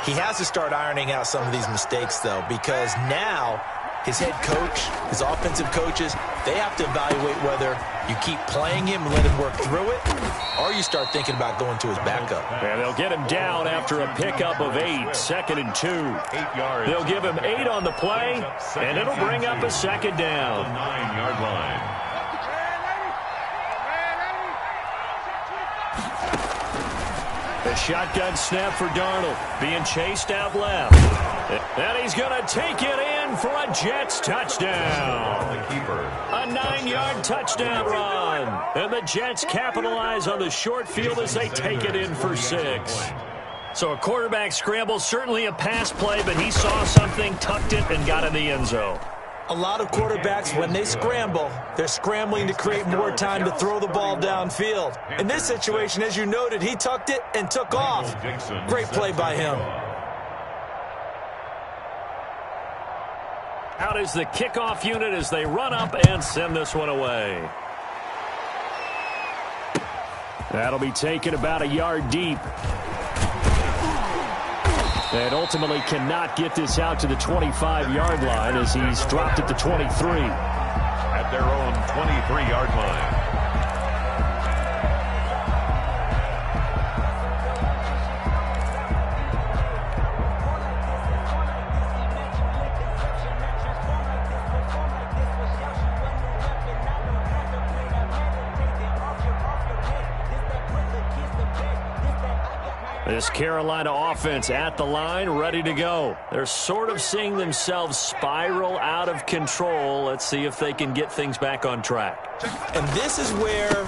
He has to start ironing out some of these mistakes, though, because now his head coach, his offensive coaches, they have to evaluate whether you keep playing him and let him work through it, or you start thinking about going to his backup. And they'll get him down after a pickup of 8, 2nd and 2. 8 yards. They'll give him 8 on the play, and it'll bring up a 2nd down. 9-yard line. The shotgun snap for Darnold, being chased out left. And he's going to take it in for a Jets touchdown. The keeper. A 9-yard touchdown run. And the Jets capitalize on the short field as they take it in for 6. So a quarterback scramble, certainly a pass play, but he saw something, tucked it, and got in the end zone. A lot of quarterbacks, when they scramble, they're scrambling to create more time to throw the ball downfield. In this situation, as you noted, he tucked it and took off. Great play by him. Out is the kickoff unit as they run up and send this one away. That'll be taken about a yard deep. And ultimately cannot get this out to the 25-yard line as he's dropped at the 23. At their own 23-yard line. This Carolina offense at the line, ready to go. They're sort of seeing themselves spiral out of control. Let's see if they can get things back on track. And this is where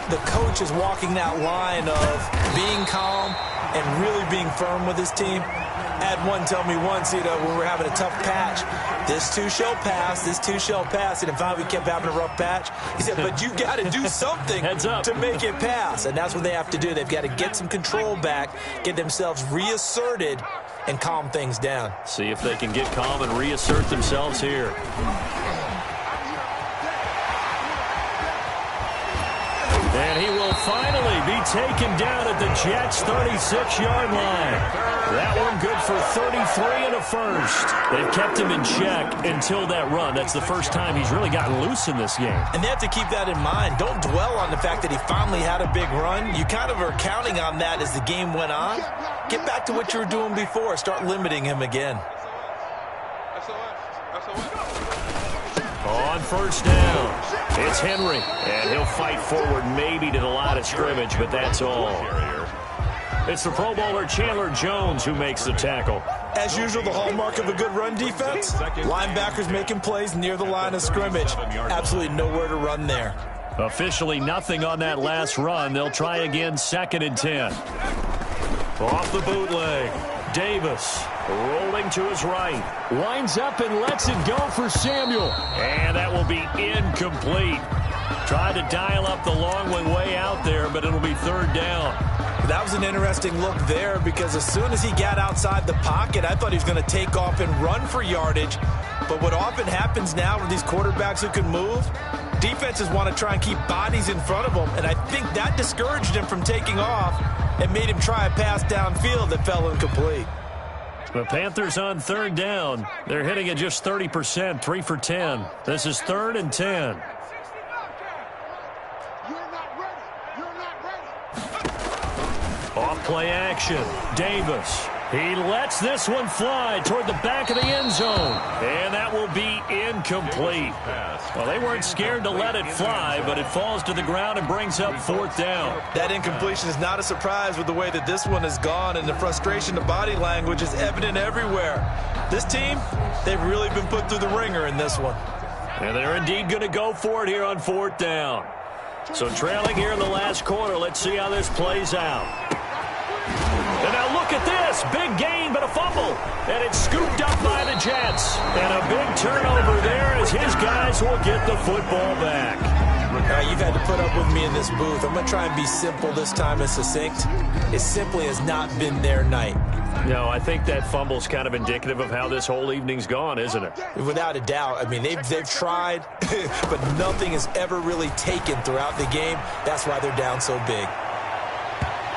the coach is walking that line of being calm and really being firm with his team. I had one tell me once, when we were having a tough patch, this too shall pass, this too shall pass. And if we kept having a rough patch, he said, but you got to do something to make it pass. And that's what they have to do. They've got to get some control back, get themselves reasserted, and calm things down. See if they can get calm and reassert themselves here. And he will finally be taken down at the Jets' 36-yard line. That one good for 33 and a first. They've kept him in check until that run. That's the first time he's really gotten loose in this game. And they have to keep that in mind. Don't dwell on the fact that he finally had a big run. You kind of are counting on that as the game went on. Get back to what you were doing before. Start limiting him again. On first down, it's Henry, and he'll fight forward maybe to the line of scrimmage, but that's all. It's the Pro Bowler Chandler Jones who makes the tackle. As usual, the hallmark of a good run defense, linebackers making plays near the line of scrimmage. Absolutely nowhere to run there. Officially nothing on that last run. They'll try again, 2nd and 10. Off the bootleg. Davis rolling to his right. Lines up and lets it go for Samuel. And that will be incomplete. Tried to dial up the long way out there, but it'll be 3rd down. That was an interesting look there because as soon as he got outside the pocket, I thought he was going to take off and run for yardage. But what often happens now with these quarterbacks who can move, defenses want to try and keep bodies in front of them, and I think that discouraged him from taking off and made him try a pass downfield that fell incomplete. The Panthers on 3rd down. They're hitting at just 30%, 3 for 10. This is 3rd and 10. Off play action. Davis. He lets this one fly toward the back of the end zone. And that will be incomplete. Well, they weren't scared to let it fly, but it falls to the ground and brings up 4th down. That incompletion is not a surprise with the way that this one has gone, and the frustration, the body language is evident everywhere. This team, they've really been put through the ringer in this one. And they're indeed going to go for it here on 4th down. So trailing here in the last quarter, let's see how this plays out. And now look at this. Big gain, but a fumble. And it's scooped up by the Jets. And a big turnover there as his guys will get the football back. You've had to put up with me in this booth. I'm going to try and be simple this time and succinct. It simply has not been their night. No, I think that fumble's kind of indicative of how this whole evening's gone, isn't it? Without a doubt. I mean, they've tried, but nothing has ever really taken throughout the game. That's why they're down so big.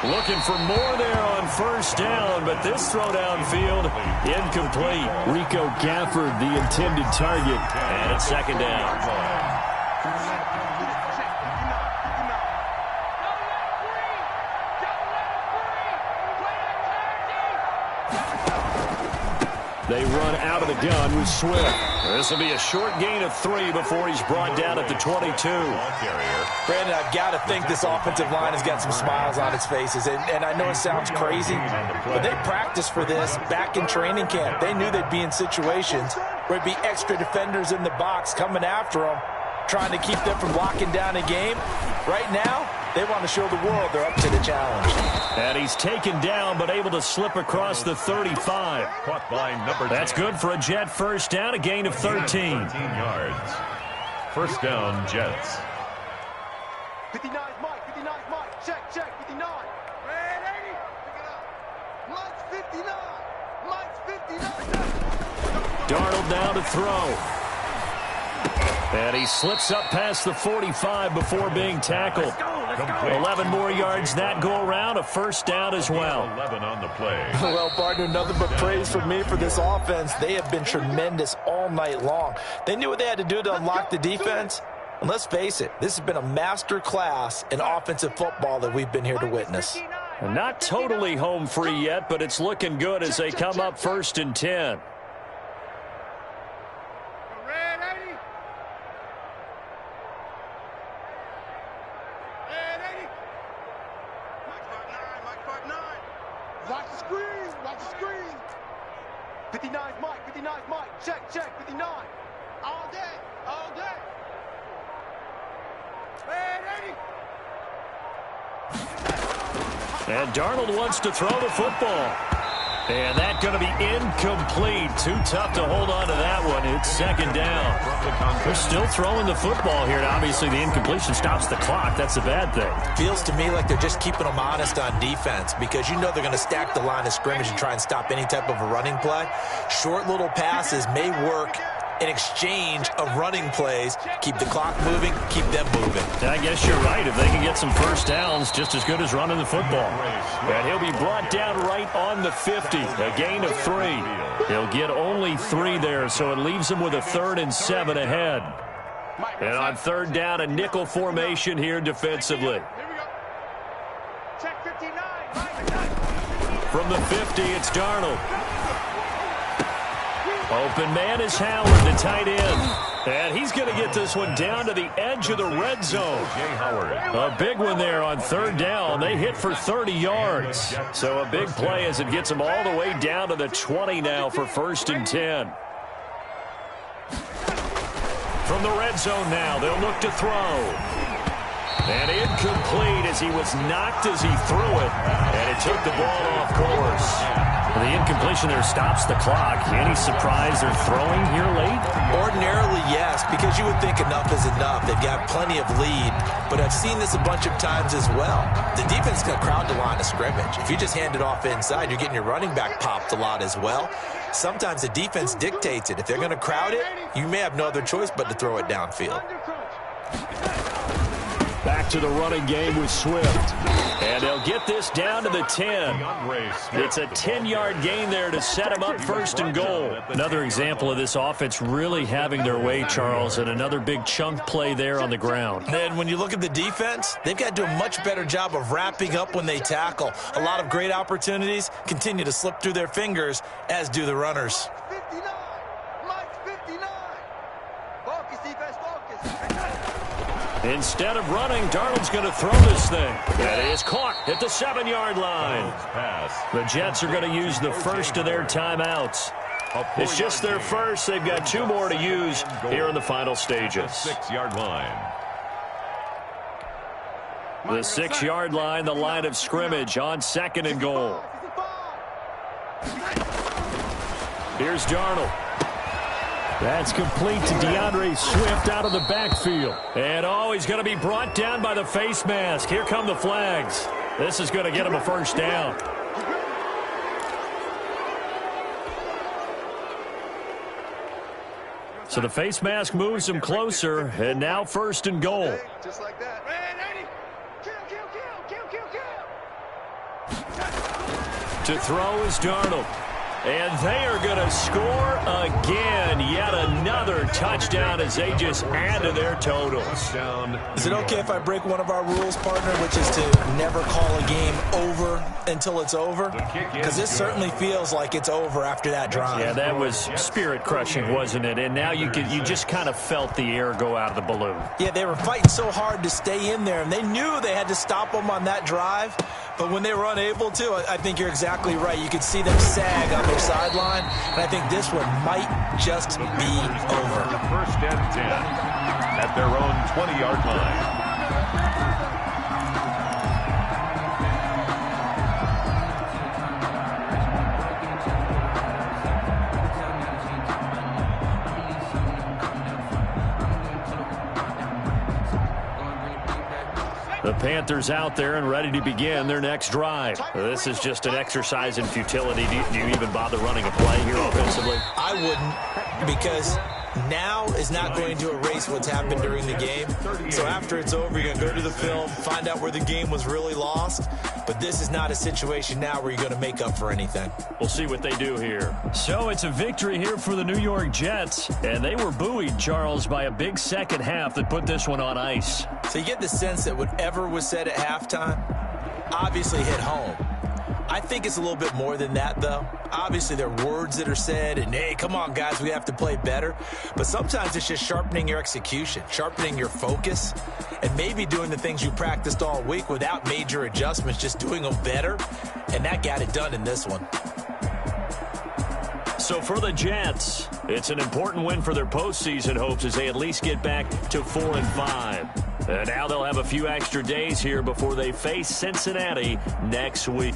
Looking for more there on 1st down, but this throw downfield, incomplete. Rico Gafford, the intended target, and it's 2nd down. They run out of the gun with Swift. This will be a short gain of 3 before he's brought down at the 22. Brandon, I've got to think this offensive line has got some smiles on its faces. And I know it sounds crazy, but they practiced for this back in training camp. They knew they'd be in situations where it'd be extra defenders in the box coming after them, trying to keep them from locking down a game. Right now, they want to show the world they're up to the challenge. And he's taken down, but able to slip across the 35. That's good for a Jet 1st down, a gain of 13. yards. 1st down, Jets. 59 Mike, 59 Mike, check, 59. Red 80, pick it up. Mike's 59, Mike's 59. Darnold down to throw. And he slips up past the 45 before being tackled. 11 more yards that go around, a 1st down as well. 11 on the play. Well, partner, nothing but praise from me for this offense. They have been tremendous all night long. They knew what they had to do to unlock the defense. And let's face it, this has been a master class in offensive football that we've been here to witness. And not totally home free yet, but it's looking good as they come up 1st and 10. Watch the screen. 59 Mike, check, 59. All day. Red 80. And Darnold wants to throw the football. And that's going to be incomplete. Too tough to hold on to that one. It's second down. They're still throwing the football here, and obviously the incompletion stops the clock. That's a bad thing. Feels to me like they're just keeping them honest on defense because you know they're going to stack the line of scrimmage and try and stop any type of a running play. Short little passes may work in exchange of running plays. Keep the clock moving, keep them moving. I guess you're right. If they can get some first downs, just as good as running the football. And he'll be brought down right on the 50. A gain of 3. He'll get only 3 there, so it leaves him with a 3rd and 7 ahead. And on third down, a nickel formation here defensively. Check 59. From the 50, it's Darnold. Open man is Howard, the tight end. And he's going to get this one down to the edge of the red zone. A big one there on third down. They hit for 30 yards. So a big play as it gets them all the way down to the 20 now for 1st and 10. From the red zone now, they'll look to throw. And incomplete as he was knocked as he threw it. And it took the ball off course. The incompletion there stops the clock. Any surprise they're throwing here late? Ordinarily, yes, because you would think enough is enough. They've got plenty of lead, but I've seen this a bunch of times as well. The defense can crowd the line of scrimmage. If you just hand it off inside, you're getting your running back popped a lot as well. Sometimes the defense dictates it. If they're going to crowd it, you may have no other choice but to throw it downfield. Back to the running game with Swift. And they'll get this down to the 10. It's a 10-yard gain there to set him up 1st and goal. Another example of this offense really having their way, Charles, and another big chunk play there on the ground. And when you look at the defense, they've got to do a much better job of wrapping up when they tackle. A lot of great opportunities continue to slip through their fingers, as do the runners. 59. Mike's 59. Focus, defense, focus. Instead of running, Darnold's going to throw this thing. And it is caught at the 7-yard line. The Jets are going to use the first of their timeouts. It's just their first. They've got 2 more to use here in the final stages. 6-yard line. The 6-yard line, the line of scrimmage on 2nd and goal. Here's Darnold. That's complete to DeAndre Swift out of the backfield. And he's going to be brought down by the face mask. Here come the flags. This is going to get him a 1st down. So the face mask moves him closer, and now 1st and goal. Just like that. To throw is Darnold. And they are going to score again. Yet another touchdown as they just add to their totals. Is it okay if I break one of our rules, partner, which is to never call a game over until it's over? Because this certainly feels like it's over after that drive. Yeah, that was spirit-crushing, wasn't it? And now you just kind of felt the air go out of the balloon. Yeah, they were fighting so hard to stay in there, and they knew they had to stop them on that drive. But when they were unable to, I think you're exactly right. You could see them sag on their sideline, and I think this one might just be over. 1st and 10 at their own 20-yard line. The Panthers out there and ready to begin their next drive. This is just an exercise in futility. Do you even bother running a play here offensively? I wouldn't, because now is not going to erase what's happened during the game. So after it's over, you're going to go to the film, find out where the game was really lost. But this is not a situation now where you're going to make up for anything. We'll see what they do here. So it's a victory here for the New York Jets. And they were buoyed, Charles, by a big second half that put this one on ice. So you get the sense that whatever was said at halftime obviously hit home. I think it's a little bit more than that, though. Obviously, there are words that are said, and, hey, come on, guys, we have to play better. But sometimes it's just sharpening your execution, sharpening your focus, and maybe doing the things you practiced all week without major adjustments, just doing them better. And that got it done in this one. So for the Jets, it's an important win for their postseason hopes as they at least get back to 4-5. And now they'll have a few extra days here before they face Cincinnati next week.